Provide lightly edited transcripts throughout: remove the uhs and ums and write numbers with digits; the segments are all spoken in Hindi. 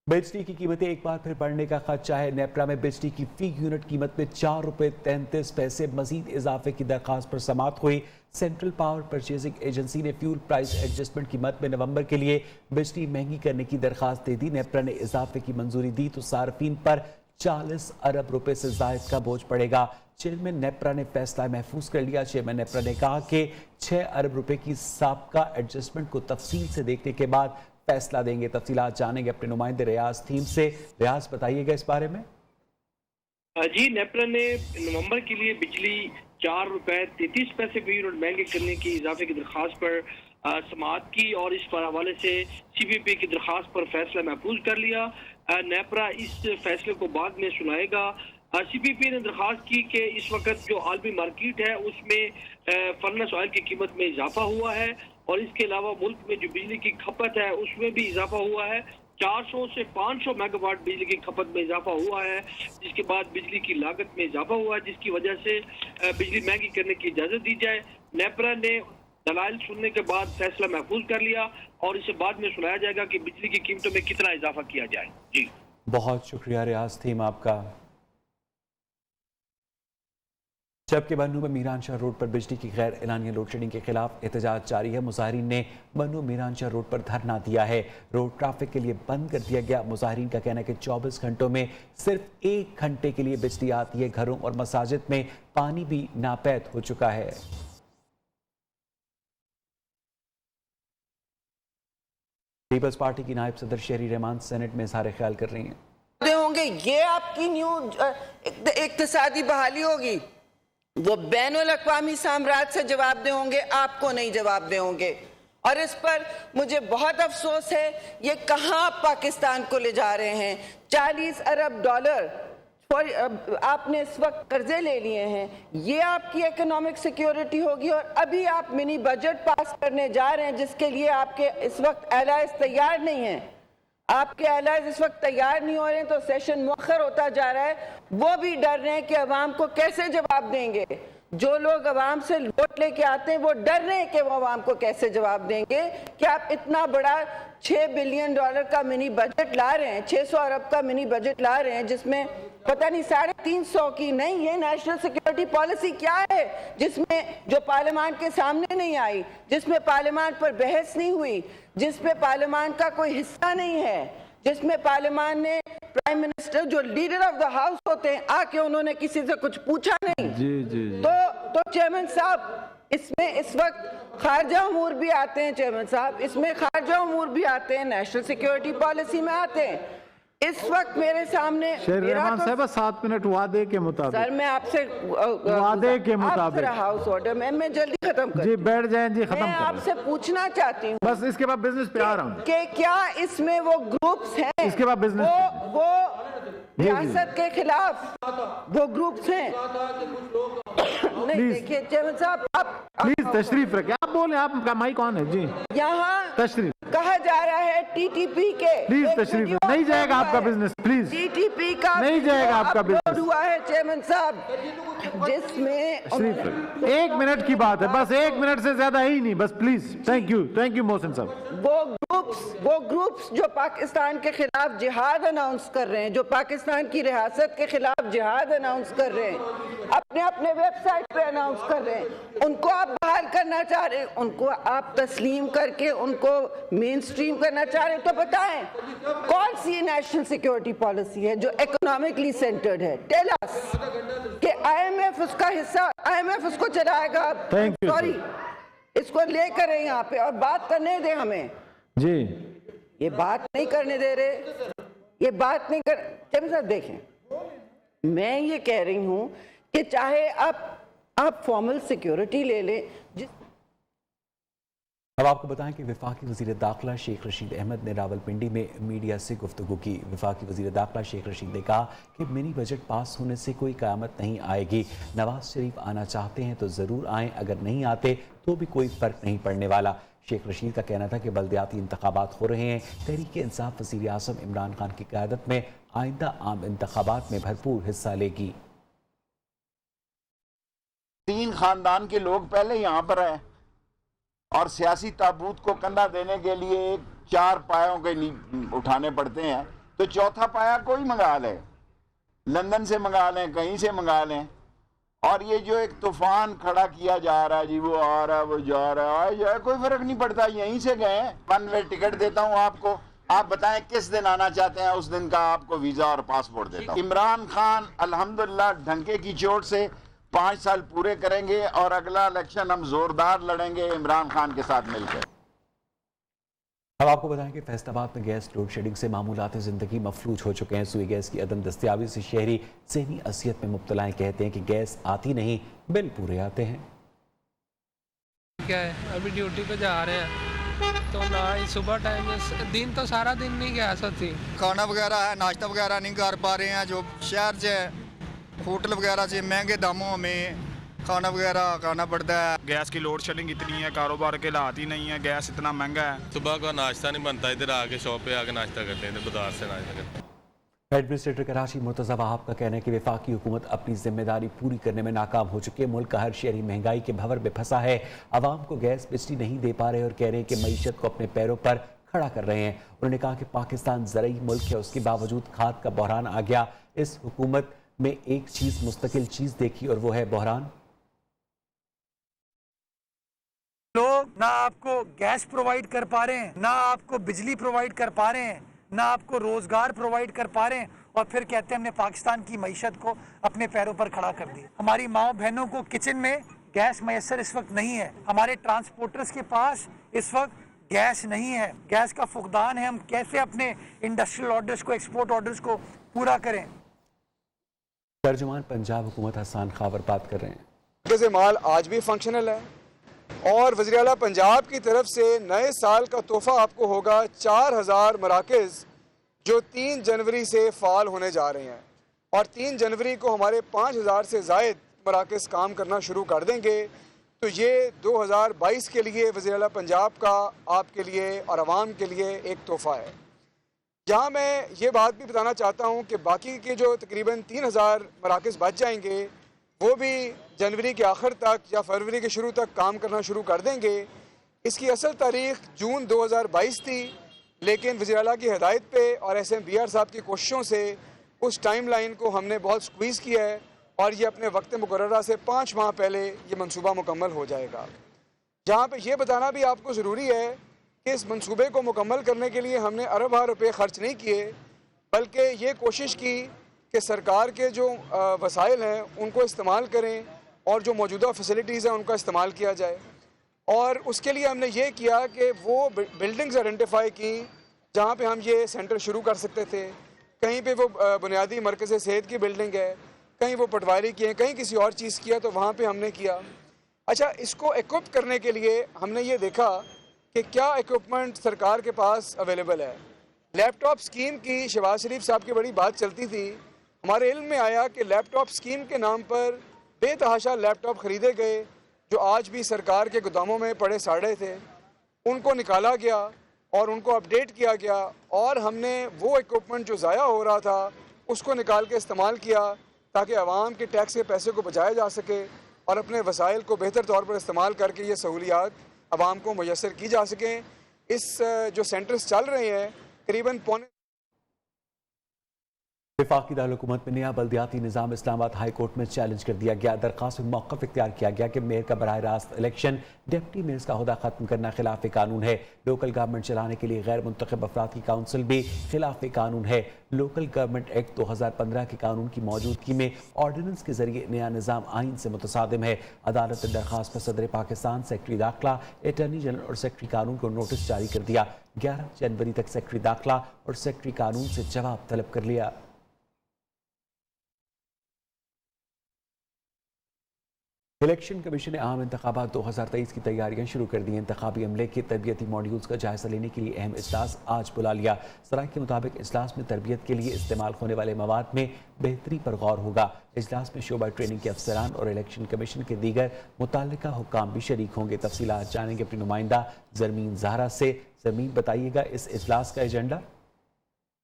बिजली की कीमतें एक बार फिर बढ़ने का खदशा है। नेपरा में बिजली की फी यूनिट कीमत में 4 रुपए 33 पैसे मजीद इजाफे की दरखास्त पर समाअत हुई। सेंट्रल पावर परचेजिंग एजेंसी ने फ्यूल प्राइस एडजस्टमेंट कीमत में नवंबर के लिए बिजली महंगी करने की दरखास्त दे दी। नेपरा ने इजाफे की मंजूरी दी तो सार्फिन पर 40 अरब रुपए से जायद का बोझ पड़ेगा। चेयरमैन नेपरा ने फैसला महफूज कर लिया। चेयरमैन नेपरा ने कहा कि 6 अरब रुपए की साबका एडजस्टमेंट को तफसील से देखने के बाद फैसला देंगे। तफसीलात जानेंगे अपने नुमाइंदे रियाज थीम से। रियाज, बताइएगा इस बारे में। जी, नेपरा ने नवंबर के लिए बिजली 4 रुपए 33 पैसे फी यूनिट महंगे करने की इजाफे की दरखास्त पर समाअत की और इस पर हवाले से CPP की दरखास्त पर फैसला महफूज कर लिया। नेपरा इस फैसले को बाद में सुनाएगा। CPP ने दरखास्त की कि इस वक्त जो आलमी मार्केट है उसमें फर्नेस ऑयल की कीमत में इजाफा हुआ है और इसके अलावा मुल्क में जो बिजली की खपत है उसमें भी इजाफा हुआ है। 400 से 500 मेगावाट बिजली की खपत में इजाफा हुआ है, जिसके बाद बिजली की लागत में इजाफा हुआ है, जिसकी वजह से बिजली महंगी करने की इजाज़त दी जाए। नेपरा ने दलाइल सुनने के बाद फैसला महफूज कर लिया और इसे बाद में सुनाया जाएगा कि बिजली की कीमतों में कितना इजाफा किया जाए। जी, बहुत शुक्रिया रियाज थीम आपका। जबकि बन्नू में मीरानशाह रोड पर बिजली की गैर एलानिया लोड शेडिंग के खिलाफ एहतजाज जारी है। मुजाहिरीन ने बन्नू मीरानशाह रोड पर धरना दिया है। रोड ट्रैफिक के लिए बंद कर दिया गया। मुजाहिरीन का कहना है कि 24 घंटों में सिर्फ 1 घंटे के लिए बिजली आती है। घरों और मसाजिद में पानी भी नापैद हो चुका है। पीपल्स पार्टी की नायब सदर शहरी रहमान सेनेट में इजहार ख्याल कर रही हैं। होंगे ये आपकी न्यू इक्तिसादी बहाली होगी, वो बैनुल अक़वामी साम्राज्य से जवाबदेह होंगे, आपको नहीं जवाबदेह होंगे। और इस पर मुझे बहुत अफसोस है, ये कहाँ पाकिस्तान को ले जा रहे हैं। 40 अरब डॉलर आपने इस वक्त कर्जे ले लिए हैं, ये आपकी इकोनॉमिक सिक्योरिटी होगी। और अभी आप मिनी बजट पास करने जा रहे हैं जिसके लिए आपके इस वक्त एलाइज तैयार नहीं है। आपके एलाइज इस वक्त तैयार नहीं हो रहे हैं तो सेशन मुअख्खर होता जा रहा है। वो भी डर रहे हैं कि अवाम को कैसे जवाब देंगे। जो लोग अवाम से वोट लेके आते हैं वो डर रहे हैं कि वो अवाम को कैसे जवाब देंगे कि आप इतना बड़ा 6 बिलियन डॉलर का मिनी बजट ला रहे हैं, 600 अरब का मिनी बजट ला रहे हैं, जिसमें पता नहीं 350 की नहीं है नेशनल सिक्योरिटी पॉलिसी क्या है, जिसमें जो पार्लियामान के सामने नहीं आई, जिसमें पार्लियामान पर बहस नहीं हुई, जिसमें पार्लियामान का कोई हिस्सा नहीं है, जिसमें पार्लियामान ने प्राइम मिनिस्टर जो लीडर ऑफ द हाउस होते हैं आके उन्होंने किसी से कुछ पूछा नहीं। जी। तो चेयरमैन साहब, इसमें इस वक्त खारजा अमूर भी आते हैं। चेयरमैन साहब, इसमें खारजा अमूर भी आते हैं, नेशनल सिक्योरिटी पॉलिसी में आते हैं। इस वक्त मेरे सामने रहमान साहब 7 मिनट वादे के मुताबिक। सर, मैं आपसे वादे के मुताबिक हाउस ऑर्डर में मैं जल्दी खत्म कर जी, बैठ जाएं जी, खत्म मैं आपसे पूछना चाहती हूँ, बस इसके बाद बिजनेस पे आ रहा हूँ कि क्या इसमें वो ग्रुप्स हैं, इसके बाद बिजनेस वो रियासत के खिलाफ वो ग्रुप्स हैं। नहीं, देखिए चेयरमैन साहब, आप प्लीज तशरीफ रखें। आप बोले, आपका माइक ऑन है जी। यहाँ तशरीफ कहा जा रहा है TTP के, प्लीज तशरीफ नहीं जाएगा आपका बिजनेस, प्लीज TTP का नहीं जाएगा आपका बिजनेस हुआ है चेयरमैन साहब, जिसमें 1 मिनट की बात है, बस 1 मिनट से ज्यादा ही नहीं, बस प्लीज। थैंक यू मोहसिन साहब। वो ग्रुप्स जो पाकिस्तान के खिलाफ जिहाद अनाउंस कर रहे हैं, जो पाकिस्तान की रियासत के खिलाफ जिहाद अनाउंस कर रहे हैं, अपने वेबसाइट पे अनाउंस कर रहे हैं, उनको आप बहाल करना चाह रहे हैं, उनको आप तस्लीम करके उनको मेन स्ट्रीम करना चाह रहे हैं, तो बताएं कौन सी नेशनल सिक्योरिटी पॉलिसी है जो इकोनॉमिकली सेंटर्ड है। टेल अस कि IMF उसका हिस्सा, IMF उसको चलाएगा। सॉरी, इसको लेकर यहाँ पे और बात करने दे हमें जी। ये बात नहीं करने दे रहे, ये बात नहीं कर। चलिए साहब, देखें, मैं ये कह रही हूं कि चाहे आप फॉर्मल सिक्योरिटी ले लें। अब आपको बताएं कि वफाकी वज़ीर दाखिला शेख रशीद अहमद ने रावलपिंडी में मीडिया से गुफ्तगू की। वफाकी वज़ीर दाखिला शेख रशीद ने कहा कि मिनी बजट पास होने से कोई क़यामत नहीं आएगी। नवाज शरीफ आना चाहते हैं तो ज़रूर आएँ, अगर नहीं आते तो भी कोई फ़र्क नहीं पड़ने वाला। शेख रशीद का कहना था कि बल्दियाती इंतखाबात हो रहे हैं, तहरीक इंसाफ वज़ीर आज़म इमरान खान की क़यादत में आइंदा आम इंतखाबात में भरपूर हिस्सा लेगी। 3 खानदान के लोग पहले यहाँ पर आए और सियासी ताबूत को कंधा देने के लिए 4 पायों के उठाने पड़ते हैं, तो चौथा पाया कोई मंगा ले, लंदन से मंगा लें, कहीं से मंगा लें। और ये जो एक तूफान खड़ा किया जा रहा है जी, वो आ रहा है, वो जा रहा है, कोई फर्क नहीं पड़ता, यहीं से गए। वन वे टिकट देता हूँ आपको, आप बताएं किस दिन आना चाहते हैं, उस दिन का आपको वीजा और पासपोर्ट देता हूँ। इमरान खान अल्हम्दुलिल्लाह ढंके की चोट से 5 साल पूरे करेंगे और अगला इलेक्शन हम जोरदार लड़ेंगे इमरान खान के साथ मिलकर। अब आपको बताएं कि फैसलाबाद में गैस लोड शेडिंग से मामूलात ज़िंदगी मफलूज हो चुके हैं। सुई गैस की अदम दस्तियाबी से शहरी ज़हनी असियत में मुब्तला हैं। कहते हैं कि गैस आती नहीं, बिल पूरे आते हैं। क्या है, अभी ड्यूटी पे जा रहे हैं तो ना ही सुबह टाइम में, दिन तो सारा दिन नहीं गैस होती। खाना वगैरह है, नाश्ता वगैरह नहीं कर पा रहे हैं। जो शहर से होटल वगैरह से महंगे दामों में खाना वगैरह खाना पड़ता है। गैस की लोड शेडिंग इतनी है, कारोबार के हालात ही नहीं है, गैस इतना महंगा है। सुबह का नाश्ता नहीं बनता, इधर आके शॉप पे आके नाश्ता करते हैं, इधर बाजार से नाश्ता करते हैं। एडमिनिस्ट्रेटर कराची मुर्तज़ा वहाब का कहना है कि वफाकी हुकूमत अपनी जिम्मेदारी पूरी करने में नाकाम हो चुकी है। मुल्क का हर शहरी महंगाई के भंवर में फंसा है। आवाम को गैस बिजली नहीं दे पा रहे और कह रहे हैं कि मईशत को अपने पैरों पर खड़ा कर रहे हैं। उन्होंने कहा कि पाकिस्तान ज़रई मुल्क है, उसके बावजूद खाद का बहरान आ गया। इस हुकूमत में एक चीज़ मुस्तकिल चीज़ देखी और वो है बहरान। लोग ना आपको गैस प्रोवाइड कर पा रहे हैं, ना आपको बिजली प्रोवाइड कर पा रहे हैं, ना आपको रोजगार प्रोवाइड कर पा रहे हैं, और फिर कहते हैं हमने पाकिस्तान की मईशत को अपने पैरों पर खड़ा कर दिया। हमारी माओ बहनों को किचन में गैस मैसर इस वक्त नहीं है। हमारे ट्रांसपोर्टर्स के पास इस वक्त गैस नहीं है। गैस का फुकदान है। हम कैसे अपने इंडस्ट्रियल ऑर्डर्स को, एक्सपोर्ट ऑर्डर्स को पूरा करें। तर्जुमान पंजाब हुकूमत हसन खावर बात कर रहे हैं। मरकज़ माल आज भी फंक्शनल है और वज़ीर आला पंजाब की तरफ से नए साल का तोहफा आपको होगा 4000 मराकज़ जो 3 जनवरी से फ़ाल होने जा रहे हैं, और 3 जनवरी को हमारे 5000 से ज़ायद मराकज़ काम करना शुरू कर देंगे। तो ये 2022 के लिए वज़ीर आला पंजाब का आपके लिए और आवाम के लिए एक तोहफ़ा है। यहाँ मैं ये बात भी बताना चाहता हूँ कि बाकी के जो तकरीबन 3000 मराकज़ बच जाएंगे वो भी जनवरी के आखिर तक या फरवरी के शुरू तक काम करना शुरू कर देंगे। इसकी असल तारीख जून 2022 थी, लेकिन वज़ीर आला की हिदायत पे और SMBR साहब की कोशिशों से उस टाइम लाइन को हमने बहुत स्क्वीज़ किया है और ये अपने वक्त मुकर्ररा से 5 माह पहले ये मंसूबा मुकम्मल हो जाएगा। जहाँ पे ये बताना भी आपको ज़रूरी है कि इस मंसूबे को मुकम्मल करने के लिए हमने अरब रुपये ख़र्च नहीं किए, बल्कि ये कोशिश की कि सरकार के जो वसाइल हैं उनको इस्तेमाल करें और जो मौजूदा फैसिलिटीज़ हैं उनका इस्तेमाल किया जाए। और उसके लिए हमने ये किया कि वो बिल्डिंग्स आइडेंटिफाई की जहाँ पे हम ये सेंटर शुरू कर सकते थे। कहीं पे वो बुनियादी मरकज़ सेहत की बिल्डिंग है, कहीं वो पटवारी की है, कहीं किसी और चीज़ किया, तो वहाँ पे हमने किया। अच्छा, इसको इक्विप करने के लिए हमने ये देखा कि क्या इक्विपमेंट सरकार के पास अवेलेबल है। लैपटॉप स्कीम की शहबाज शरीफ साहब की बड़ी बात चलती थी। हमारे इल्म में आया कि लैपटॉप स्कीम के नाम पर बेतहाशा लैपटॉप ख़रीदे गए जो आज भी सरकार के गोदामों में पड़े साड़े थे। उनको निकाला गया और उनको अपडेट किया गया, और हमने वो इक्विपमेंट जो ज़ाया हो रहा था उसको निकाल के इस्तेमाल किया ताकि आवाम के टैक्स के पैसे को बचाया जा सके और अपने वसाइल को बेहतर तौर पर इस्तेमाल करके ये सहूलियात आवाम को मुयस्सर की जा सकें। इस जो सेंटर्स चल रहे हैं करीबन पौने वफाकी दारुल-हुकूमत में नया बल्दियाती निज़ाम इस्लामाबाद हाई कोर्ट में चैलेंज कर दिया गया। दरख्वास्त में मौक़िफ़ इख्तियार किया गया कि मेयर का बराह रास्त इलेक्शन, डिप्टी मेयर्स का ओहदा ख़त्म करना खिलाफ कानून है। लोकल गवर्नमेंट चलाने के लिए गैर मुंतखब अफराद की काउंसिल भी खिलाफ कानून है। लोकल गवर्नमेंट एक्ट 2015 के कानून की मौजूदगी में ऑर्डिनेंस के जरिए नया निज़ाम आइन से मुतसादिम है। अदालत ने दरख्वास्त पर सदर पाकिस्तान, सेक्रेटरी दाखिला, अटॉर्नी जनरल और सेक्रेटरी कानून को नोटिस जारी कर दिया। 11 जनवरी तक सेक्रेटरी दाखिला और सेक्रेटरी कानून से जवाब तलब कर लिया। इलेक्शन कमीशन ने आम इंतखाबात 2023 की तैयारियां शुरू कर दी। इंतखाबी अमले के तरबियती मॉड्यूल्स का जायजा लेने के लिए अहम इजलास आज बुला लिया। सराय के मुताबिक इजलास में तरबियत के लिए इस्तेमाल होने वाले मवाद में बेहतरी पर गौर होगा। इजलास में शोबा ट्रेनिंग के अफसरान और इलेक्शन कमीशन के दीगर मुतल्लिका हुक्काम भी शरीक होंगे। तफसीलात जानेंगे अपनी नुमाइंदा ज़रमीन ज़हरा से। ज़रमीन, बताइएगा इस इजलास का एजेंडा।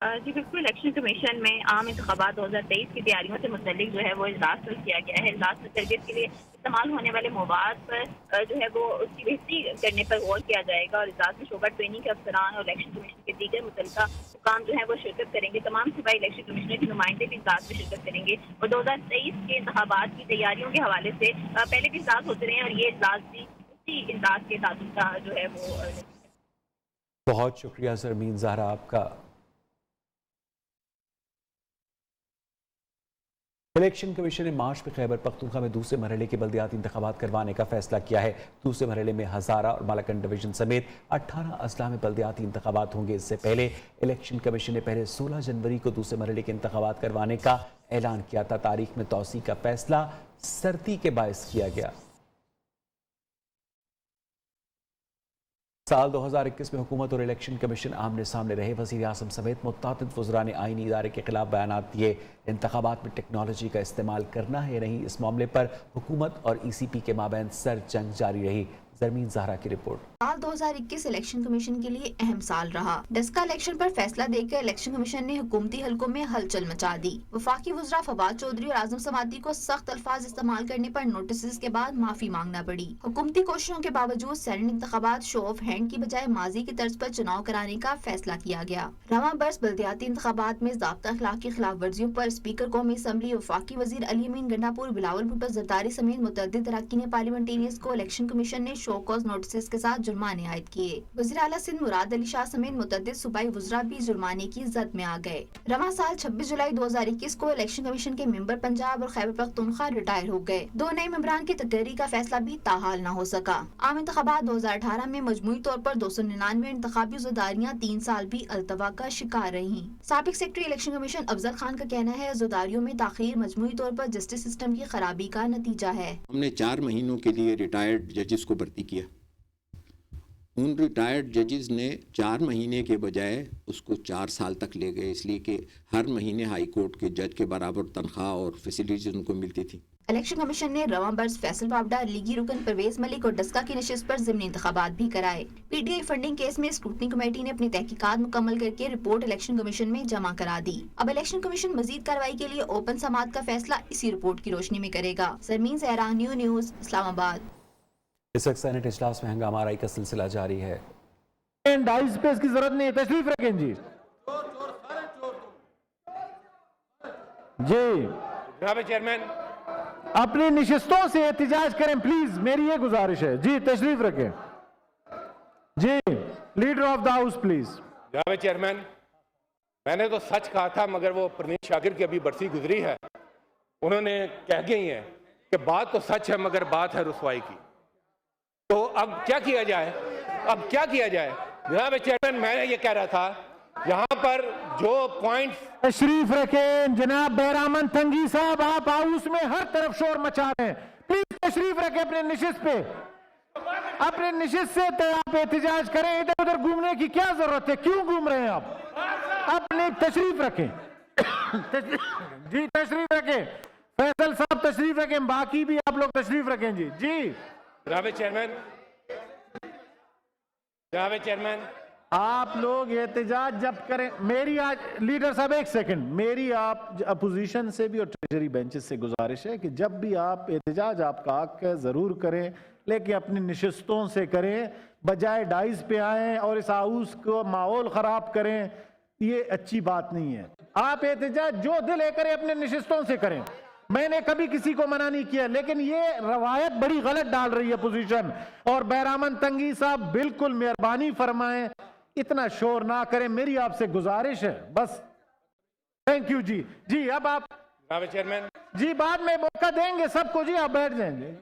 जी बिल्कुल, इलेक्शन कमीशन में आम इंतखाबात 2023 की तैयारियों से मुतल्लिक जो है वो इजलास किया गया है। इजलास में तरबियत के लिए इस्तेमाल होने वाले मवाद पर जो है वो उसकी बेहतरी करने पर गौर किया जाएगा और इजलास में शोबा ट्रेनिंग के अफसरान और इलेक्शन कमीशन के दीगर मुतल्लिका हुकाम जो है वो शिरकत करेंगे। तमाम सूबाई इलेक्शन कमिश्नर के नुमाइंदे भी इजलास में शिरकत करेंगे और 2023 के इंतखाबात की तैयारियों के हवाले से पहले भी इजलास होते रहे और ये इजलास भी उसी इजलास के ताल्लुक का जो है वो। बहुत शुक्रिया ज़रमीन ज़हरा आपका। इलेक्शन कमीशन ने मार्च में खैबर पख्तूनख्वा में दूसरे मरहले के बल्दियाती इंतखाबात करवाने का फैसला किया है। दूसरे मरहले में हज़ारा और मालाकंड डिवीजन समेत 18 अजला में बल्दियाती इंतखाबात होंगे। इससे पहले इलेक्शन कमीशन ने पहले 16 जनवरी को दूसरे मरहले के इंतखाबात करवाने का ऐलान किया था। तारीख में तौसी का फैसला सर्दी के बायस किया गया। साल 2021 में हुकूमत और इलेक्शन कमीशन आमने सामने रहे। वज़ीर आज़म समेत मुत्तादिद वज़रा ने आईनी इदारे के खिलाफ बयानात दिए। इंतखाबात में टेक्नोलॉजी का इस्तेमाल करना है या नहीं, इस मामले पर हुकूमत और ECP के माबैन सर जंग जारी रही। ज़रमीन ज़हरा की रिपोर्ट। साल 2021 इलेक्शन कमीशन के लिए अहम साल रहा। डस्का इलेक्शन पर फैसला देकर इलेक्शन कमीशन ने हुकूमती हलकों में हलचल मचा दी। वफाकी वज़रा फवाद चौधरी और आजम समाती को सख्त अल्फाज इस्तेमाल करने पर नोटिस के बाद माफी मांगना पड़ी। हुकूमती कोशिशों के बावजूद सैनिक इंतखाबात शो ऑफ हैंड की बजाय माजी की तर्ज पर चुनाव कराने का फैसला किया गया। रवां बरस बल्दियाती इंतखाबात में ज़ाब्ता अखलाक की खिलाफ वर्जियों पर स्पीकर कौमी असम्बली वफाकी वजीर अली अमीन गंडापुर, बिलावल भुट्टो जरदारी समेत मुतअद्दिद अरकान पार्लियामेंटेरियंस को इलेक्शन कमीशन ने शो कॉज नोटिस के साथ जुर्माने आयद किए। वज़ीर आला सिंध मुराद अली शाह समेत मुतअद्दिद सूबाई वज़रा भी जुर्माने की जद में आ गए। रवां साल 26 जुलाई 2021 को इलेक्शन कमीशन के मेंबर पंजाब और खैबर पख्तूनख्वा रिटायर हो गए। 2 नए मेंबरान की तकरीरी का फैसला भी ताहाल न हो सका। आम इंतखाबात 2018 में मजमूई तौर पर 299 इंतखाबी ज़दारियाँ 3 साल भी अल्तवा का शिकार रही। साबिक secretary election commission Afzal Khan का कहना है ज़दारियों में ताखीर मजमूई तौर पर जस्टिस सिस्टम की खराबी का नतीजा है। हमने 4 महीनों के लिए रिटायर्ड जजेस को भर्ती किया। उन रिटायर्ड जजेस ने 4 महीने के बजाय उसको 4 साल तक ले गए, इसलिए कि हर महीने हाई कोर्ट के जज के बराबर तनख्वाह और फैसिलिटीज उनको मिलती थी। इलेक्शन कमीशन ने रवां बरस फैसल पावडा, लीगी रुकन परवेज मलिक और डस्का की नशिस्त पर ज़िमनी इंतखाबात भी कराए। PTI फंडिंग केस में स्क्रूटनी कमेटी ने अपनी तहकीकात मुकम्मल करके रिपोर्ट इलेक्शन कमीशन में जमा करा दी। अब इलेक्शन कमीशन मजीद कार्रवाई के लिए ओपन समात का फैसला इसी रिपोर्ट की रोशनी में करेगा। ज़रमीन ज़हरा, न्यूज़, इस्लामाबाद। इस वक्त सेनेट इजलास में हंगामा आराई का सिलसिला जारी है। डाई स्पेस की जरूरत नहीं है, तशरीफ रखें जी। जी जनाब चेयरमैन, अपनी निशिस्तों से एहतिजाज करें प्लीज, मेरी ये गुजारिश है। जी तशरीफ रखें। जी leader of the house please. जनाब चेयरमैन, मैंने तो सच कहा था, मगर वो परनीत शाकिर की अभी बरसी गुजरी है, उन्होंने कह गई है कि बात तो सच है मगर बात है रुसवाई की। तो अब क्या किया जाए, अब क्या किया जाए? जनाब चेयरमैन, मैं ये कह रहा था, यहाँ पर जो पॉइंट तशरीफ रखें जनाब बैरामन तंगी साहब, आप हाउस में हर तरफ शोर मचा रहे हैं, प्लीज तशरीफ रखें अपने निशिस्त पे। अपने निशिस्त से तो आप एहतिजाज करें, इधर उधर घूमने की क्या जरूरत है, क्यों घूम रहे हैं आप? अपने तशरीफ रखें। जी तशरीफ रखें, फैसल साहब तशरीफ रखें, बाकी भी आप लोग तशरीफ रखें। जी जी जनाब चेयरमैन, जनाब चेयरमैन, आप लोग एहतजाज जब करें, मेरी आज लीडर साहब एक सेकंड, मेरी आप अपोजिशन से भी और ट्रेजरी बेंचेस से गुजारिश है कि जब भी आप एहतजाज आपका हक है जरूर करें, लेकिन अपनी निशिस्तों से करें, बजाय डाइस पे आए और इस हाउस को माहौल खराब करें, ये अच्छी बात नहीं है। आप एहतजाज जो दिल है करें, अपने निशिस्तों से करें, मैंने कभी किसी को मना नहीं किया, लेकिन ये रवायत बड़ी गलत डाल रही है पोजीशन। और बैरामन तंगी साहब बिल्कुल मेहरबानी फरमाएं, इतना शोर ना करें, मेरी आपसे गुजारिश है बस। थैंक यू जी। जी अब आप चेयरमैन जी बाद में मौका देंगे सबको, जी आप बैठ जाएंगे।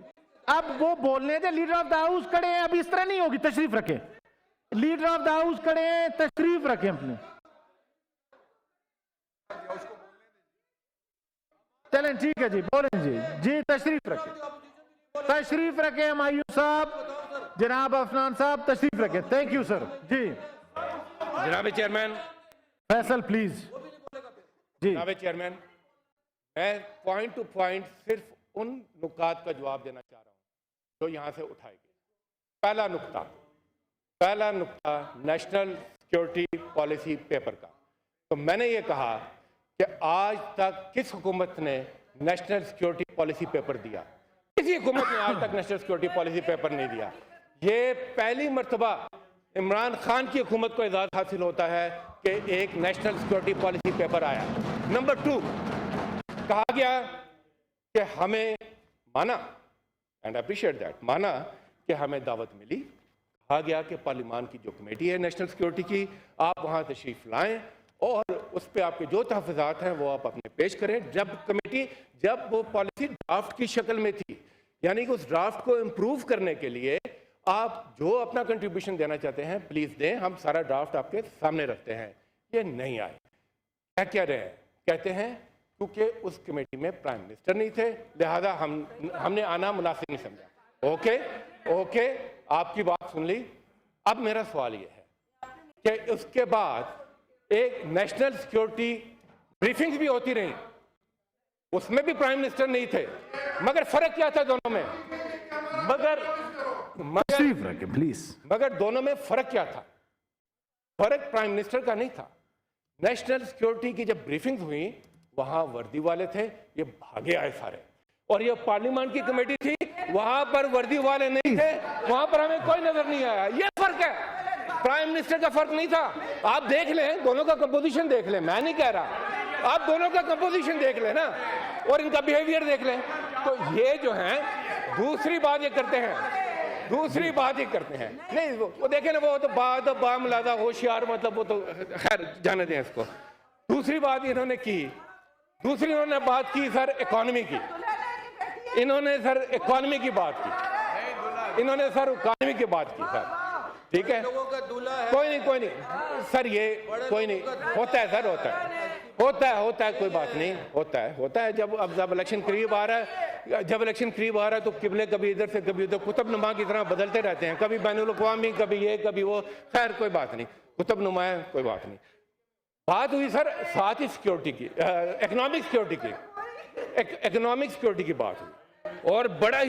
अब वो बोलने दे, लीडर ऑफ द हाउस खड़े हैं, अब इस तरह नहीं होगी, तशरीफ रखें। लीडर ऑफ द हाउस खड़े हैं, तशरीफ रखें अपने। चलें ठीक है जी, बोलें जी। जी तशरीफ रखें, तशरीफ रखें हमायूं साहब, जनाब अफनान साहब तशरीफ रखें। Thank you sir. जी जनाब चेयरमैन, फैसल प्लीज। जी जनाब चेयरमैन, मैं पॉइंट टू पॉइंट सिर्फ उन नुकात का जवाब देना चाह रहा हूँ जो यहाँ से उठाए गए। पहला नुक्ता नेशनल सिक्योरिटी पॉलिसी पेपर का। तो मैंने ये कहा कि आज तक किस हुकूमत ने नेशनल सिक्योरिटी पॉलिसी पेपर दिया? किसी हुकूमत ने आज तक नेशनल सिक्योरिटी पॉलिसी पेपर नहीं दिया। ये पहली मर्तबा इमरान खान की हुकूमत को इजाज़त हासिल होता है कि एक नेशनल सिक्योरिटी पॉलिसी पेपर आया। नंबर 2, कहा गया कि हमें माना, एंड अप्रिशिएट दैट, माना कि हमें दावत मिली। कहा गया कि पार्लियामान की जो कमेटी है नेशनल सिक्योरिटी की, आप वहाँ तशरीफ़ लाएं और उस पर आपके जो तहफ़्फ़ुज़ात हैं वो आप अपने पेश करें। जब वो पॉलिसी ड्राफ्ट की शक्ल में थी, यानी कि उस ड्राफ्ट को इम्प्रूव करने के लिए आप जो अपना कंट्रीब्यूशन देना चाहते हैं प्लीज़ दें, हम सारा ड्राफ्ट आपके सामने रखते हैं। ये नहीं आए। क्या कह रहे हैं? कहते हैं क्योंकि उस कमेटी में प्राइम मिनिस्टर नहीं थे, लिहाजा हमने आना मुनासिब नहीं समझा। ओके, आपकी बात सुन ली। अब मेरा सवाल ये है कि उसके बाद एक नेशनल सिक्योरिटी ब्रीफिंग्स भी होती रही, उसमें भी प्राइम मिनिस्टर नहीं थे, मगर फर्क क्या था दोनों में? मगर दोनों में फर्क क्या था? फर्क प्राइम मिनिस्टर का नहीं था। नेशनल सिक्योरिटी की जब ब्रीफिंग हुई, वहां वर्दी वाले थे, ये भागे आए सारे, और ये पार्लियामान की कमेटी थी, वहां पर वर्दी वाले नहीं थे, वहां पर हमें कोई नजर नहीं आया। ये फर्क है, प्राइम मिनिस्टर का फर्क नहीं था। आप देख लें, दोनों का कंपोजिशन देख लें, मैं नहीं कह रहा, आप दोनों का कंपोजिशन देख लें ना, और इनका बिहेवियर देख लें। तो ये जो है दूसरी बात ये करते हैं, नहीं वो देखें ना, वो तो बामुलादा होशियार, मतलब वो तो खैर जाने दें इसको। दूसरी बात इन्होंने बात की सर इकोनॉमी की, इन्होंने सर इकोनॉमी की बात की सर, ठीक है, कोई नहीं सर, ये कोई नहीं, होता है सर, होता है, कोई बात नहीं, होता है। जब इलेक्शन करीब आ रहा है तो किबले कभी इधर से कभी उधर कुतुबनुमा की तरह बदलते रहते हैं, कभी बैनुल अक़वामी, कभी ये कभी वो, खैर कोई बात नहीं, कुतुबनुमा है, कोई बात नहीं। बात हुई सर साथ ही सिक्योरिटी की, इकोनॉमिक सिक्योरिटी की बात हुई, और बड़ा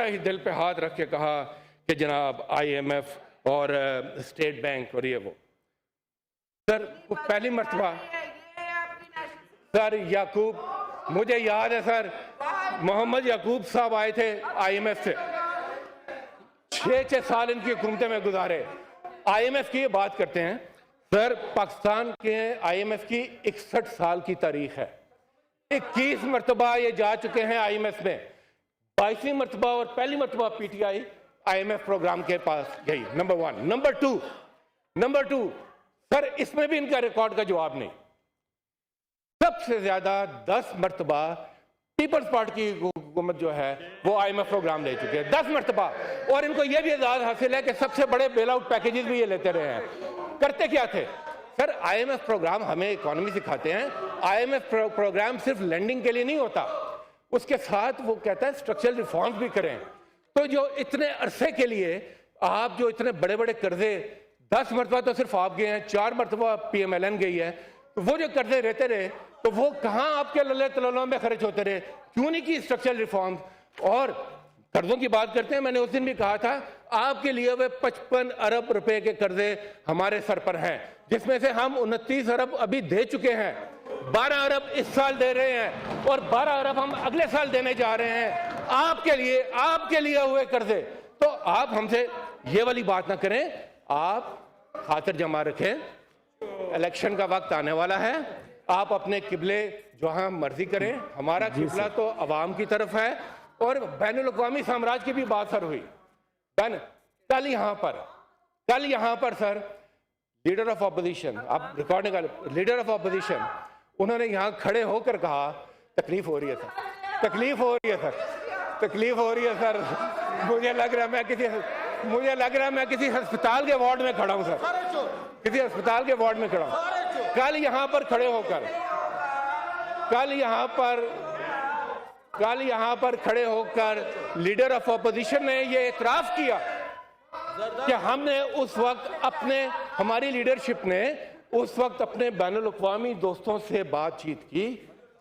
ही दिल पे हाथ रख के कहा कि जनाब IMF और स्टेट बैंक और ये वो। सर पहली मर्तबा सर याकूब, मुझे याद है सर, मोहम्मद याकूब साहब आए थे IMF से, 6 साल इनकी हुकूमतें में गुजारे। IMF की ये बात करते हैं सर, पाकिस्तान के IMF की 61 साल की तारीख है, 21 मरतबा ये जा चुके हैं IMF में, 22वीं मरतबा और पहली मरतबा PTI IMF प्रोग्राम के पास गई। नंबर 1। नंबर टू सर, इसमें भी इनका रिकॉर्ड का जवाब नहीं। सबसे ज्यादा 10 मरतबा पीपल्स पार्टी की हुकूमत जो है वो IMF प्रोग्राम ले चुके हैं, 10 मरतबा, और इनको यह भी एजाज हासिल है कि सबसे बड़े बेल आउट पैकेजेस भी ये लेते रहे हैं। करते क्या थे सर? IMF प्रोग्राम हमें इकोनॉमी सिखाते हैं, IMF प्रोग्राम सिर्फ लेंडिंग के लिए नहीं होता, उसके साथ वो कहता है स्ट्रक्चरल रिफॉर्म्स भी करें। तो जो इतने अरसे के लिए आप जो इतने बड़े बड़े कर्जे, 10 मरतबा तो सिर्फ आप गए हैं, 4 मरतबा PMLN गई है, तो वो जो कर्जे रहते रहे तो वो कहाँ आपके लल्ले तललों में खर्च होते रहे? क्यों नहीं की स्ट्रक्चरल रिफॉर्म? और कर्जों की बात करते हैं, मैंने उस दिन भी कहा था आपके लिए वे 55 अरब रुपए के कर्जे हमारे सर पर हैं, जिसमें से हम 29 अरब अभी दे चुके हैं, 12 अरब इस साल दे रहे हैं और 12 अरब हम अगले साल देने जा रहे हैं आपके लिए हुए कर्जे। तो आप हमसे ये वाली बात ना करें, आप खातिर जमा रखें, इलेक्शन का वक्त आने वाला है, आप अपने किबले जहां मर्जी करें, हमारा किबला तो अवाम की तरफ है। और बैनुल अक़वामी साम्राज्य की भी बात सर हुई, कल यहाँ पर सर लीडर ऑफ अपोजिशन, आप रिकॉर्ड निकाल, लीडर ऑफ अपोजिशन, उन्होंने यहाँ खड़े होकर कहा तकलीफ हो रही है सर, मुझे लग रहा है मैं किसी अस्पताल के वार्ड में खड़ा हूँ सर, किसी अस्पताल के वार्ड में खड़ा हूँ। कल यहाँ पर खड़े होकर लीडर ऑफ अपोजिशन ने ये इतराफ किया कि हमने उस वक्त हमारी लीडरशिप ने उस वक्त अपने बैनुल अक़वामी दोस्तों से बातचीत की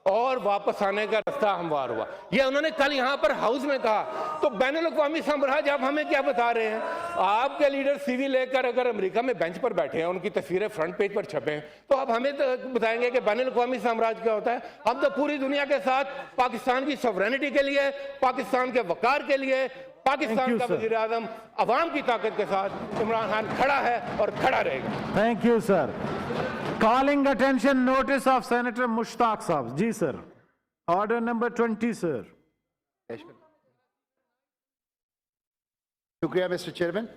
और वापस आने का रास्ता हमवार हुआ। ये उन्होंने कल यहाँ पर हाउस में कहा। तो बैनुल-अक़वामी साम्राज्य आप हमें क्या बता रहे हैं? आपके लीडर सीवी लेकर अगर अमेरिका में बेंच पर बैठे हैं, उनकी तस्वीरें फ्रंट पेज पर छपे हैं, तो आप हमें तो बताएंगे कि बैनुल-अक़वामी साम्राज्य क्या होता है? हम तो पूरी दुनिया के साथ पाकिस्तान की सॉवरेनिटी के लिए, पाकिस्तान के वकार के लिए, पाकिस्तान का वज़ीर आज़म अवाम की ताकत के साथ इमरान खान खड़ा है और खड़ा रहेगा। Thank you sir. Calling attention notice of senator Mushtaq साहब। जी सर, ऑर्डर नंबर 20 सर। शुक्रिया मिस्टर चेयरमैन।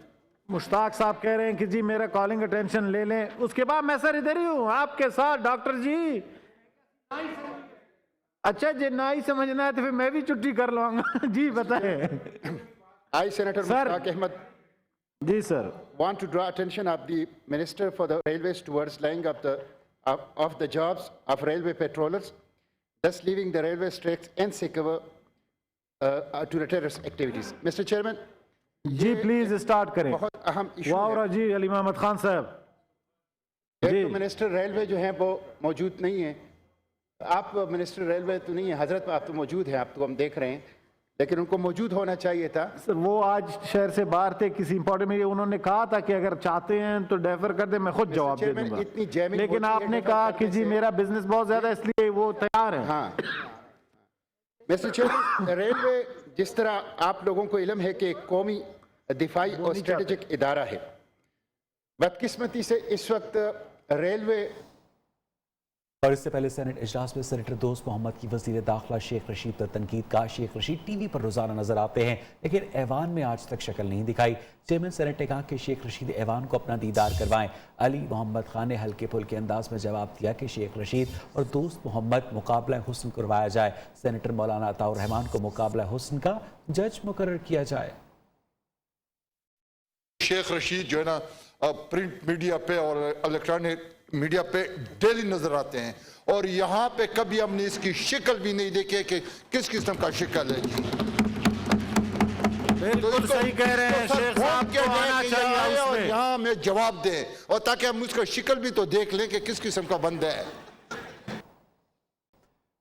मुश्ताक साहब कह रहे हैं कि जी मेरा कॉलिंग अटेंशन ले लें। उसके बाद मैं सर इधर ही हूं आपके साथ डॉक्टर जी। अच्छा जी, ना ही समझना है तो फिर मैं भी छुट्टी कर लूंगा। जी बताएं। I, Senator Mushtaq Ahmed, ji sir, want to draw attention of the Minister for the Railways towards laying up of the jobs of railway patrollers, thus leaving the railway tracks insecure to the terrorist activities. Mr. Chairman, ji please start करें। बहुत अहम इशू वाह जी अली मोहम्मद खान साहब। एक तो मिनिस्टर रेलवे जो हैं वो मौजूद नहीं है। आप मिनिस्टर रेलवे तो नहीं है हजरत, आप तो मौजूद हैं, आप तो हम देख रहे हैं, लेकिन उनको मौजूद होना चाहिए था। सर वो आज शहर से बाहर थे किसी इंपॉर्टेंट में, उन्होंने कहा था कि अगर चाहते हैं तो डेफर कर दे, मैं खुद जवाब दे दूंगा। इतनी जैमिंग लेकिन आपने कहा कि जी मेरा बिजनेस बहुत ज्यादा इसलिए वो तैयार है। हाँ मिस्टर चेयरमैन, रेलवे जिस तरह आप लोगों को इल्म है कि एक कौमी दिफाई और स्ट्रेटेजिक इदारा है, बदकिस्मती से इस वक्त रेलवे। और इससे पहले सेनेट इजलास में सेनेटर दोस्त मोहम्मद की वजीर दाखिला शेख रशीद पर तनकीद का। शेख रशीद टीवी पर रोजाना नजर आते हैं लेकिन ऐवान में आज तक शक्ल नहीं दिखाई। चेयरमैन सेनेट ने कहा कि शेख रशीद ऐवान को अपना दीदार करवाएं। अली मोहम्मद खान ने हल्के फुल्के अंदाज में जवाब दिया कि शेख रशीद और दोस्त मोहम्मद मुकाबला हुस्न करवाया जाए। सेनेटर मौलाना अताउर रहमान को मुकाबला हुस्न का जज मुकर्रर किया जाए। शेख रशीद जो है ना प्रिंट मीडिया पे और इलेक्ट्रॉनिक मीडिया पे डेली नजर आते हैं और यहाँ पे कभी हमने इसकी शक्ल भी नहीं देखी कि किस किस्म का शक्ल है। बिल्कुल सही कह रहे हैं शेख साहब, को आना चाहिए और यहाँ हमें जवाब दें और ताकि हम उसका शक्ल भी तो देख लें कि किस किस्म का बंदा है।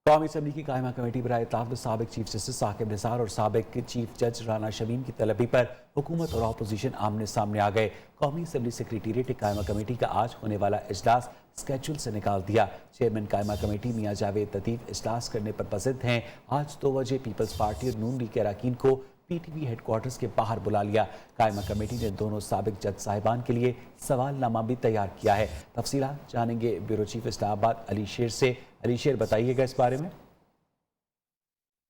कौमी असम्बली की कायमा कमेटी बराए इत्तलाफ में साबिक चीफ जस्टिस साकिब निसार और साबिक चीफ जज राना शमीम की तलबी पर हुकूमत और अपोजिशन आमने सामने आ गए। कौमी असम्बली सेक्रेटेरिएट ने कायमा कमेटी का आज होने वाला इजलास स्केड्यूल से निकाल दिया। चेयरमैन कायमा कमेटी मियां जावेद लतीफ इजलास करने पर पसंद हैं। आज 2 बजे पीपल्स पार्टी और नून लीग के अरकान को पीटीवी हेडक्वार्टर्स के बाहर बुला लिया। कायमा कमेटी ने दोनों साबिक जज साहिबान के लिए सवालनामा भी तैयार किया है। तफसीलात जानेंगे ब्यूरो चीफ इस्लामाबाद अली शेर से। अली शेर बताइएगा इस बारे में।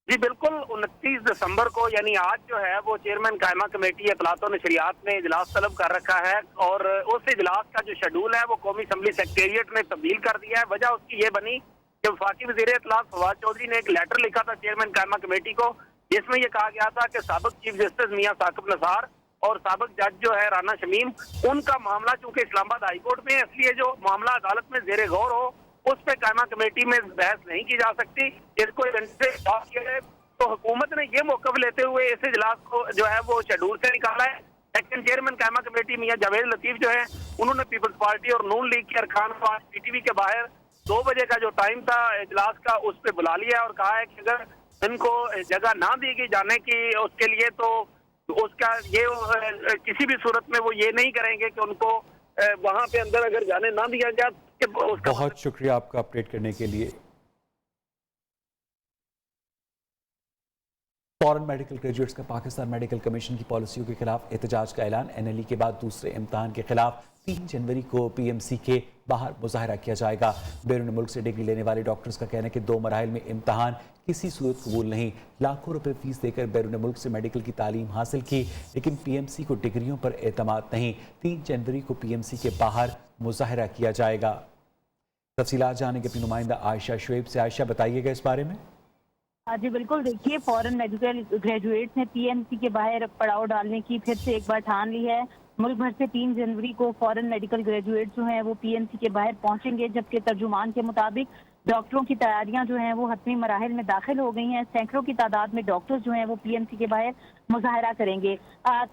जी बिल्कुल, 29 दिसंबर को यानी आज जो है वो चेयरमैन कायमा कमेटी इत्तलात और नशरियात ने इजलास तलब कर रखा है और उस इजलास का जो शेड्यूल है वो कौमी असम्बली सेक्रेटेरिएट में तब्दील कर दिया है। वजह उसकी ये बनी कि वफाकी वज़ीर इत्तलात फवाद चौधरी ने एक लेटर लिखा था चेयरमैन कायमा कमेटी को, जिसमें यह कहा गया था कि साबिक चीफ जस्टिस मियां साकिब निसार और साबिक जज जो है राना शमीम, उनका मामला चूंकि इस्लामाबाद हाई कोर्ट में है, इसलिए जो मामला अदालत में जेर गौर हो उस पर कायमा कमेटी में बहस नहीं की जा सकती। इसको तो हुकूमत ने ये मौकफ लेते हुए इस इजलास को जो है वो शेड्यूल से निकाला है। लेकिन चेयरमैन कायमा कमेटी मियां जावेद लतीफ जो है उन्होंने पीपल्स पार्टी और नून लीग के अरकान को आज पीटीवी के बाहर 2 बजे का जो टाइम था इजलास का उस पर बुला लिया और कहा है कि अगर इनको जगह ना दी गई जाने की उसके लिए तो उसका ये किसी भी सूरत में वो ये नहीं करेंगे कि उनको वहां पे अंदर अगर जाने ना दिया जाए। बहुत शुक्रिया आपका अपडेट करने के लिए। फॉरेन मेडिकल ग्रेजुएट्स का पाकिस्तान मेडिकल कमीशन की पॉलिसियों के खिलाफ एहतजाज का ऐलान। एनएलई के बाद दूसरे इम्तहान के खिलाफ 3 जनवरी को पीएमसी के बाहर मुजाहरा किया जाएगा। बैरून मुल्क से डिग्री लेने वाले डॉक्टर्स का कहना है कि 2 मराहिल में इम्तहान किसी सूरत कबूल नहीं। लाखों रुपए फीस देकर बैरून मुल्क से मेडिकल की तालीम हासिल की लेकिन पीएमसी को डिग्रियों पर एतमाद नहीं। 3 जनवरी को पीएमसी के बाहर मुजाहरा किया जाएगा। तफसीलात जानेंगे अपनी नुमाइंदा आयशा शुएब से। आयशा बताइएगा इस बारे में। जी बिल्कुल, देखिए फॉरेन मेडिकल ग्रेजुएट्स ने पीएमसी के बाहर पड़ाव डालने की फिर से एक बार ठान ली है। मुल्क भर से 3 जनवरी को फॉरेन मेडिकल ग्रेजुएट्स जो हैं वो पीएमसी के बाहर पहुंचेंगे, जबकि तर्जुमान के मुताबिक डॉक्टरों की तैयारियां जो हैं वो हतमी मराहिल में दाखिल हो गई हैं। सैकड़ों की तादाद में डॉक्टर्स जो हैं वो पीएमसी के बाहर मुजाहरा करेंगे।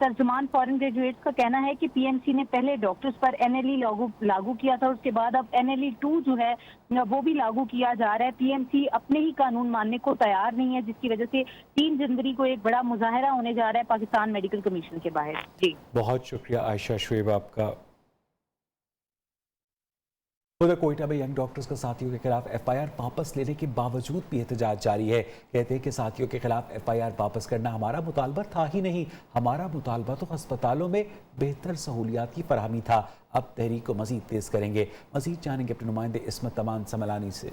तर्जुमान फॉरेन ग्रेजुएट्स का कहना है कि पीएमसी ने पहले डॉक्टर्स पर एनएलई लागू किया था, उसके बाद अब एनएलई 2 जो है वो भी लागू किया जा रहा है। पीएमसी अपने ही कानून मानने को तैयार नहीं है, जिसकी वजह से 3 जनवरी को एक बड़ा मुजाहरा होने जा रहा है पाकिस्तान मेडिकल कमीशन के बाहर। जी बहुत शुक्रिया आयशा शुएब आपका। उधर कोयटा में यंग डॉक्टर्स का साथियों के खिलाफ एफआईआर वापस लेने के बावजूद भी एहतजाज जारी है। कहते हैं कि साथियों के खिलाफ एफआईआर वापस करना हमारा मुतालबा था ही नहीं, हमारा मुतालबा तो अस्पतालों में बेहतर सहूलियात की फराहमी था। अब तहरीक को मजीद तेज करेंगे। मजीद जानेंगे अपने नुमाइंदे इस्मत अमान समलानी से।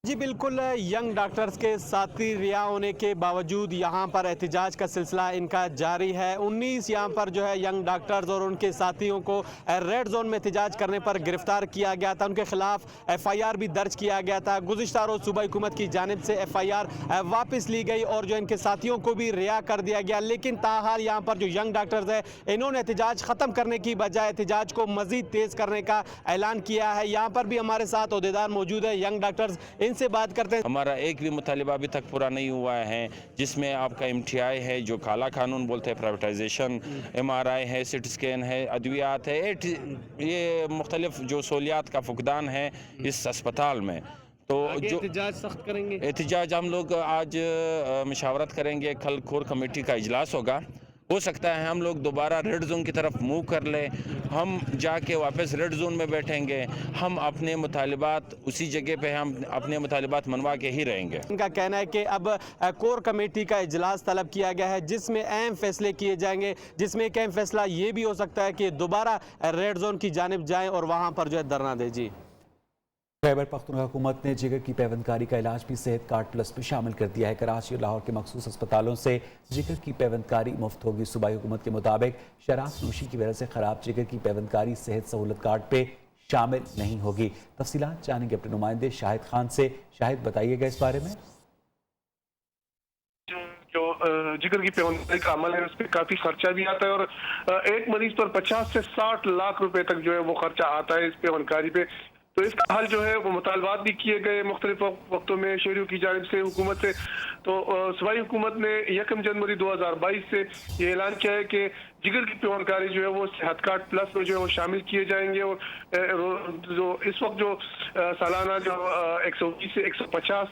जी बिल्कुल, यंग डॉक्टर्स के साथी रिहा होने के बावजूद यहाँ पर एहतजाज का सिलसिला इनका जारी है। 19 यहाँ पर जो है यंग डॉक्टर्स और उनके साथियों को रेड जोन में एहतजाज करने पर गिरफ्तार किया गया था। उनके खिलाफ एफआईआर भी दर्ज किया गया था। गुज़िश्ता रोज़ सूबाई हुकूमत की जानिब से एफआईआर वापस ली गई और जो इनके साथियों को भी रिहा कर दिया गया। लेकिन ताहाल यहाँ पर जो यंग डॉक्टर्स है इन्होंने एहतजाज ख़त्म करने की बजाय एहतजाज को मज़ीद तेज़ करने का ऐलान किया है। यहाँ पर भी हमारे साथ ओहदेदार मौजूद है यंग डॉक्टर्स, से बात करते हैं। हमारा एक भी मुतालिबा अभी तक पूरा नहीं हुआ है, जिसमें आपका MTI है जो काला कानून बोलते हैं, प्राइवेटाइजेशन, MRI है, CT स्कैन है, अद्वियात है, ये मुख्तलिफ जो सहूलियात का फुकदान है इस अस्पताल में। तो जो एहतजाज सख्त करेंगे, एहतजाज हम लोग आज मशावरत करेंगे। कल कोर कमेटी का इजलास होगा, हो सकता है हम लोग दोबारा रेड जोन की तरफ मूव कर लें। हम जाके वापस रेड जोन में बैठेंगे, हम अपने मुतालिबात उसी जगह पे हम अपने मुतालिबात मनवा के ही रहेंगे। इनका कहना है कि अब कोर कमेटी का इजलास तलब किया गया है जिसमें अहम फैसले किए जाएंगे, जिसमें एक अहम फैसला ये भी हो सकता है कि दोबारा रेड जोन की जानिब जाएं और वहाँ पर जो है धरना दें। जी, खैबर पख्तूनख्वा हुकूमत ने जिगर की पैवंदकारी का इलाज भी सेहत कार्ड प्लस में शामिल कर दिया है। कराची और लाहौर के मखसूस अस्पतालों से जिगर की पैवंदकारी मुफ्त होगी। सूबाई हुकूमत के मुताबिक शराब नोशी की वजह से खराब जिगर की पैवंदकारी सेहत सहूलत कार्ड पे शामिल नहीं होगी। तफसीलात जानेंगे अपने नुमाइंदे शाहिद खान से। शाहिद, बताइएगा इस बारे में। जो जिगर की पैवंदकारी का अमल है उस पर काफी खर्चा भी आता है और एक मरीज पर 50 से 60 लाख रुपए तक जो है वो खर्चा आता है इस पैवंदकारी पे। तो इसका हल जो है वो मुतालबात भी किए गए मुख्तलिफ वक्तों में शहरियों की जानिब से हुकूमत से। तो सूबाई हुकूमत ने 1 जनवरी 2022 से ये ऐलान किया है कि जिगर की पैवंदकारी जो है वो सेहत कार्ड प्लस में जो है वो शामिल किए जाएंगे। और जो इस वक्त जो सालाना जो 120 से 150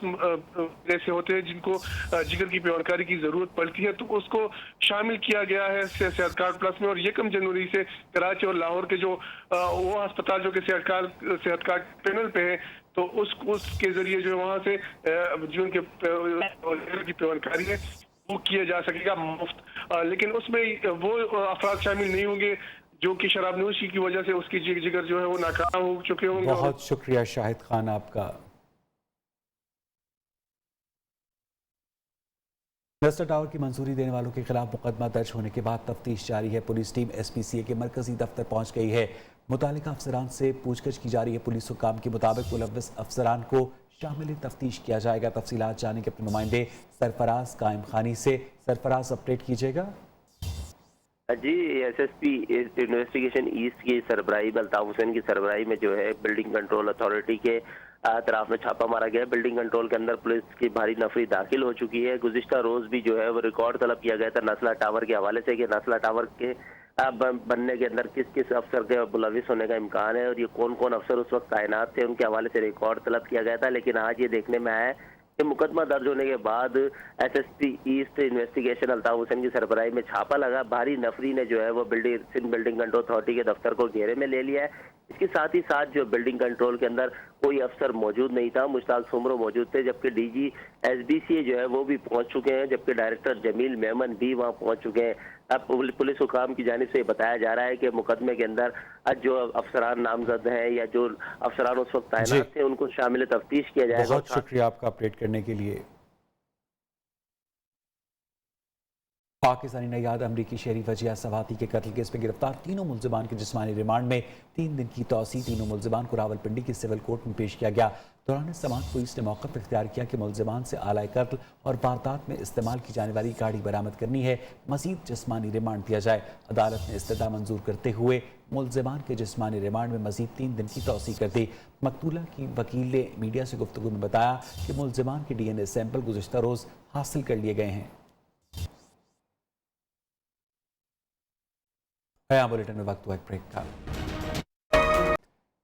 ऐसे होते हैं जिनको जिगर की पैवंदकारी की ज़रूरत पड़ती है, तो उसको शामिल किया गया है सेहत कार्ड प्लस में। और 1 जनवरी से कराची और लाहौर के जो वो अस्पताल जो कि सेहत कार्ड पैनल पे है, तो उसके जरिए जो वहाँ से जो उनके की पैवंदकारी है वो किया जा सकेगा मुफ्त। लेकिन उसमें वो अफराद शामिल नहीं होंगे जो कि शराबनोशी की वजह से उसकी जिगर जो है वो नाकाम हो चुके होंगे। बहुत शुक्रिया शाहिद खान आपका। इन्वेस्टर टावर की मंजूरी देने वालों के खिलाफ मुकदमा दर्ज होने के बाद तफ्तीश जारी है। पुलिस टीम SPCA के मरकजी दफ्तर पहुंच गई है। मुतालिका अफसरान से पूछताछ की जा रही है। पुलिस हुकाम के मुताबिक मुलव्वस अफसरान को शामिल तफ्तीश किया जाएगा। तफसीलात जाने के अपने नुमाइंदे सरफराज कायम खानी से। सरफराज, अपडेट कीजिएगा। जी, SSP इन्वेस्टिगेशन ईस्ट की सरबराही में अल्ताफ हुसैन की सरबराही में जो है बिल्डिंग कंट्रोल अथॉरिटी के तरफ में छापा मारा गया। बिल्डिंग कंट्रोल के अंदर पुलिस की भारी नफरी दाखिल हो चुकी है। गुज़िश्ता रोज भी जो है वो रिकॉर्ड तलब किया गया था नस्ला टावर के हवाले से कि नस्ला टावर के बनने के अंदर किस किस अफसर के मुलविस होने का इम्कान है और ये कौन कौन अफसर उस वक्त तैनात थे, उनके हवाले से रिकॉर्ड तलब किया गया था। लेकिन आज ये देखने में आया कि मुकदमा दर्ज होने के बाद SSP east investigation Altaf Hussain की सरबराही में छापा लगा। भारी नफरी ने जो है वो सिंध बिल्डिंग कंट्रोल अथॉरिटी के दफ्तर को घेरे में ले लिया है। इसके साथ ही साथ जो बिल्डिंग कंट्रोल के अंदर कोई अफसर मौजूद नहीं था, मुश्ताक सुमरो मौजूद थे, जबकि DG SBCA जो है वो भी पहुंच चुके हैं, जबकि डायरेक्टर जमील मेमन भी वहां पहुंच चुके हैं। अब पुलिस हुकाम की जानिब से बताया जा रहा है कि मुकदमे के अंदर जो अफसरान नामजद हैं या जो अफसरान उस वक्त तैनात थे उनको शामिल तफ्तीश किया जाएगा। बहुत शुक्रिया आपका अपडेट करने के लिए। पाकिस्तानी नयाद अमरीकी शहरी वजिया सवाती के कत्ल केस में गिरफ्तार तीनों मुल्जिमान के जिस्मानी रिमांड में 3 दिन की तौसी। तीनों मुल्जिमान को रावलपिंडी की सिविल कोर्ट में पेश किया गया। दौरान समाअत पुलिस ने मौका पर इख्तियार किया कि मुलजिमान से आला कत्ल और वारदात में इस्तेमाल की जाने वाली गाड़ी बरामद करनी है, मजीद जिस्मानी रिमांड दिया जाए। अदालत ने इस्तिदा मंजूर करते हुए मुलजिमान के जिस्मानी रिमांड में मजीद 3 दिन की तौसीह कर दी। मकतूला की वकील ने मीडिया से गुफ्तगू में बताया कि मुलजिमान के DNA सैंपल गुज़िश्ता रोज़ हासिल कर लिए गए हैं। बुलेटिन में वक्त हुआ एक ब्रेक का।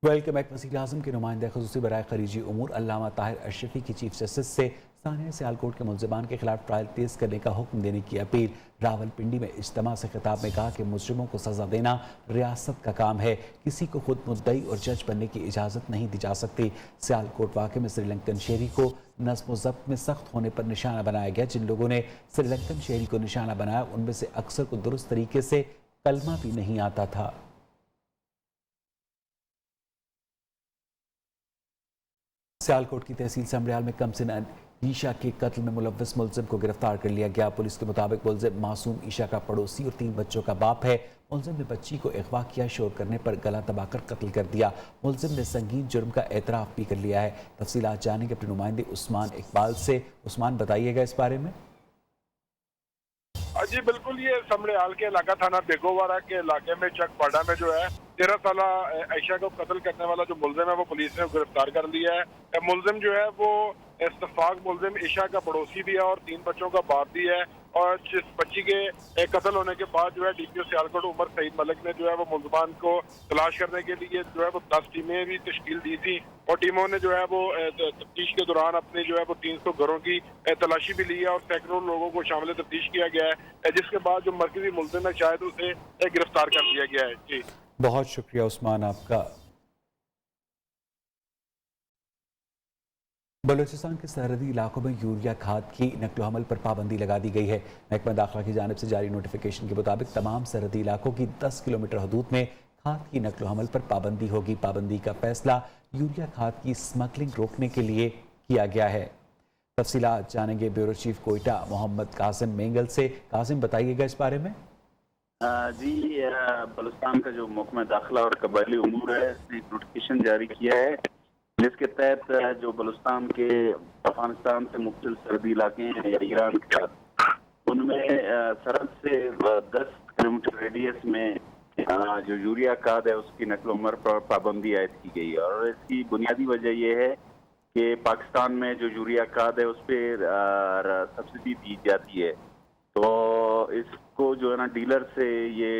Welcome back. वज़ीर-ए-आज़म के नुमाइंदे ख़ुसूसी बराए ख़ारिजी उमूर अल्लामा ताहिर अशरफी की चीफ जस्टिस से सानिया सियालकोट के मुलजिमान के खिलाफ ट्रायल तेज़ करने का हुक्म देने की अपील। रावलपिंडी में इज्तिमा से खिताब में कहा कि मुजरिमों को सज़ा देना रियासत का काम है, किसी को खुद मुद्दई और जज बनने की इजाज़त नहीं दी जा सकती। सियालकोट वाक़े में श्रीलंकन शहरी को नज़्म व ज़ब्त में सख्त होने पर निशाना बनाया गया। जिन लोगों ने श्रीलंकन शहरी को निशाना बनाया उनमें से अक्सर को दुरुस्त तरीके से कलमा भी नहीं आता था। सियालकोट की तहसील समड़ियाल में कमसिन ईशा के कत्ल में मुलव्वस मुलजिम को गिरफ्तार कर लिया गया। पुलिस के मुताबिक मुलजिम मासूम ईशा का पड़ोसी और 3 बच्चों का बाप है। मुलजिम ने बच्ची को अगवा किया, शोर करने पर गला दबाकर कत्ल कर दिया। मुलजिम ने संगीन जुर्म का एतराफ़ भी कर लिया है। तफसीलात जानेंगे अपने नुमाइंदे उस्मान इकबाल से। उस्मान, बताइएगा इस बारे में। जी बिल्कुल, ये समड़ियाल के इलाका थाना बेगोवारा के इलाके में चकपाड़ा में जो है 13 साल आयशा को कत्ल करने वाला जो मुलजिम है वो पुलिस ने गिरफ्तार कर लिया है। मुलजिम जो है वो इस्तफाक मुलजिम ईशा का पड़ोसी भी है और 3 बच्चों का बाप भी है। और जिस बच्ची के कत्ल होने के बाद जो है DPO सियालकोट उमर सईद मलिक ने जो है वो मुलजिमान को तलाश करने के लिए जो है वो 10 टीमें भी तश्कील दी थी और टीमों ने जो है वो तफ्तीश के दौरान अपने जो है वो 300 घरों की तलाशी भी ली है और सैकड़ों लोगों को शामिल तफ्तीश किया गया है, जिसके बाद जो मरकजी मुलजिम है शायद उसे गिरफ्तार कर लिया गया है। जी बहुत शुक्रिया उस्मान आपका। बलूचिस्तान के सरहदी इलाकों में यूरिया खाद की नकलो हमल पर पाबंदी लगा दी गई है। महकमा दाखिला की जानिब से जारी नोटिफिकेशन के मुताबिक तमाम सरहदी इलाकों की 10 किलोमीटर हदूद में खाद की नकलो हमल पर पाबंदी होगी। पाबंदी का फैसला यूरिया खाद की स्मगलिंग रोकने के लिए किया गया है। तफसीलात जानेंगे ब्यूरो चीफ कोयटा मोहम्मद कासिम मेंगल से। कासिम, बताइएगा इस बारे में। जी, बलूचिस्तान का जो महकमा दाखिला और कबायली उमूर है इसने एक नोटिफिकेशन जारी किया है जिसके तहत जो बलूचिस्तान के अफगानिस्तान से मुख्तलिफ सरहदी इलाके हैं या ईरान के साथ उनमें सरहद से 10 किलोमीटर रेडियस में जो यूरिया खाद है उसकी नकल उमर पर पाबंदी आयद की गई है। और इसकी बुनियादी वजह यह है कि पाकिस्तान में जो यूरिया खाद है उस पर सब्सिडी दी जाती है, तो इसको जो है ना डीलर से ये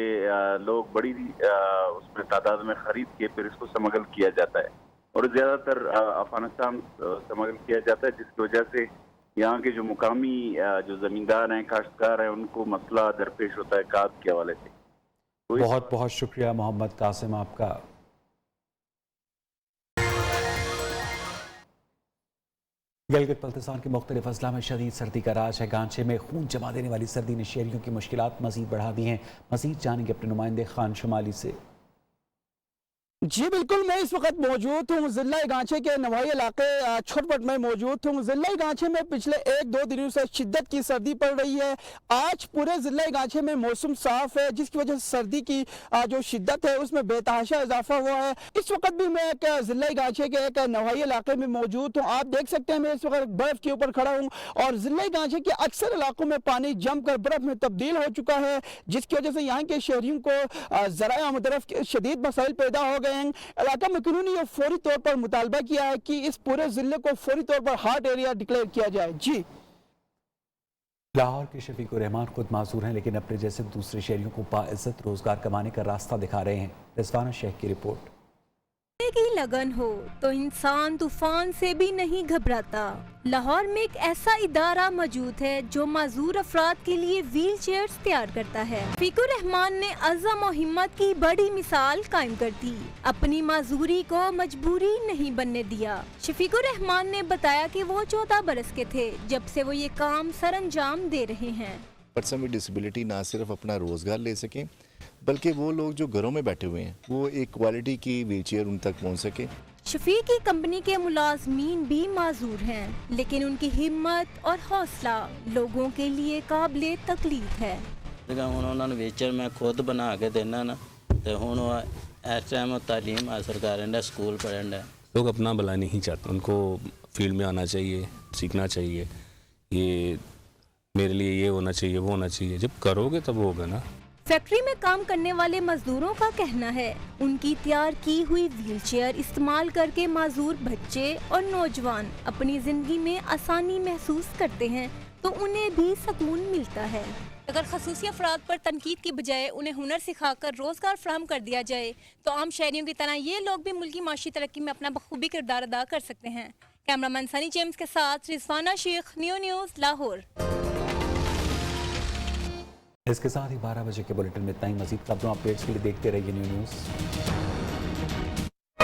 लोग बड़ी उसमें तादाद में खरीद के फिर इसको स्मगल किया जाता है और ज़्यादातर अफगानिस्तान स्मगल किया जाता है, जिसकी वजह से यहाँ के जो मुकामी जो ज़मींदार हैं, काश्तकार हैं, उनको मसला दरपेश होता है खाद के हवाले से। बहुत बहुत शुक्रिया मोहम्मद कासिम आपका। गिलगित बल्तिस्तान के मुख्तलिफ अजला में शदीद सर्दी का राज है। गांचे में खून जमा देने वाली सर्दी ने शहरियों की मुश्किलात मजीद बढ़ा दी हैं। मजीद जानेंगे अपने नुमाइंदे खान शुमाली से। जी बिल्कुल, मैं इस वक्त मौजूद हूँ ज़िला गांचे के नवाई इलाके छोटपट में मौजूद हूँ। ज़िला गांचे में पिछले 1-2 दिनों से शिद्दत की सर्दी पड़ रही है। आज पूरे ज़िला गांचे में मौसम साफ है, जिसकी वजह से सर्दी की जो शिद्दत है उसमें बेतहाशा इजाफा हुआ है। इस वक्त भी मैं एक ज़िला गांचे के एक नवाई इलाके में मौजूद हूँ। आप देख सकते हैं मैं इस वक्त बर्फ़ के ऊपर खड़ा हूँ और ज़िला गांचे के अक्सर इलाकों में पानी जमकर बर्फ़ में तब्दील हो चुका है, जिसकी वजह से यहाँ के शहरियों को ज़राए आमदरफ़ के शदीद मसाइल पैदा हो गए हैं। इलाका मकनून ने फौरी तौर पर मुतालबा किया है कि इस पूरे जिले को फौरी तौर पर हार्ट एरिया डिक्लेयर किया जाए। जी, लाहौर के शफीक उर रहमान खुद माजूर हैं, लेकिन अपने जैसे दूसरे शहरियों को बाइज्जत रोजगार कमाने का रास्ता दिखा रहे हैं। रिजवाना शेख की रिपोर्ट। की लगन हो तो इंसान तूफान से भी नहीं घबराता। लाहौर में एक ऐसा इदारा मौजूद है जो माजूर अफराद के लिए व्हील चेयर्स तैयार करता है। शफीक उर रहमान ने अज़म और हिम्मत की बड़ी मिसाल कायम कर दी, अपनी माजूरी को मजबूरी नहीं बनने दिया। शफीक उर रहमान ने बताया कि वो 14 बरस के थे जब से वो ये काम सरअंजाम दे रहे हैं। पर्सन विद डिसेबिलिटी ना सिर्फ अपना रोजगार ले सकें, बल्कि वो लोग जो घरों में बैठे हुए हैं वो एक क्वालिटी की व्हीलचेयर उन तक पहुंच सके। शफीक की कंपनी के मुलाजमीन भी माजूर हैं, लेकिन उनकी हिम्मत और हौसला लोगों के लिए काबिले तकलीफ है। उन्होंने व्हीलचेयर मैं खुद बना के देना ना, तो हुण इस टाइम तालीम हासिल कर रहे हैं, स्कूल पढ़न है, लोग अपना भला नहीं चाहते, उनको फील्ड में आना चाहिए, सीखना चाहिए, ये मेरे लिए ये होना चाहिए, वो होना चाहिए। जब करोगे तब होगा ना। फैक्ट्री में काम करने वाले मजदूरों का कहना है उनकी तैयार की हुई व्हीलचेयर इस्तेमाल करके माजूर बच्चे और नौजवान अपनी जिंदगी में आसानी महसूस करते हैं तो उन्हें भी सुकून मिलता है। अगर खसूसी अफराद पर तनकीद की बजाय उन्हें हुनर सिखाकर रोजगार फराहम कर दिया जाए तो आम शहरियों की तरह ये लोग भी मुल्की माशी तरक्की में अपना बखूबी किरदार अदा कर सकते हैं। कैमरामैन सनी जेम्स के साथ रिजवाना शेख, न्यू न्यूज़, लाहौर। इसके साथ ही 12 बजे के बुलेटिन में इतना ही। मजीद खबरों अपडेट्स के लिए देखते रहिए न्यू न्यूज़।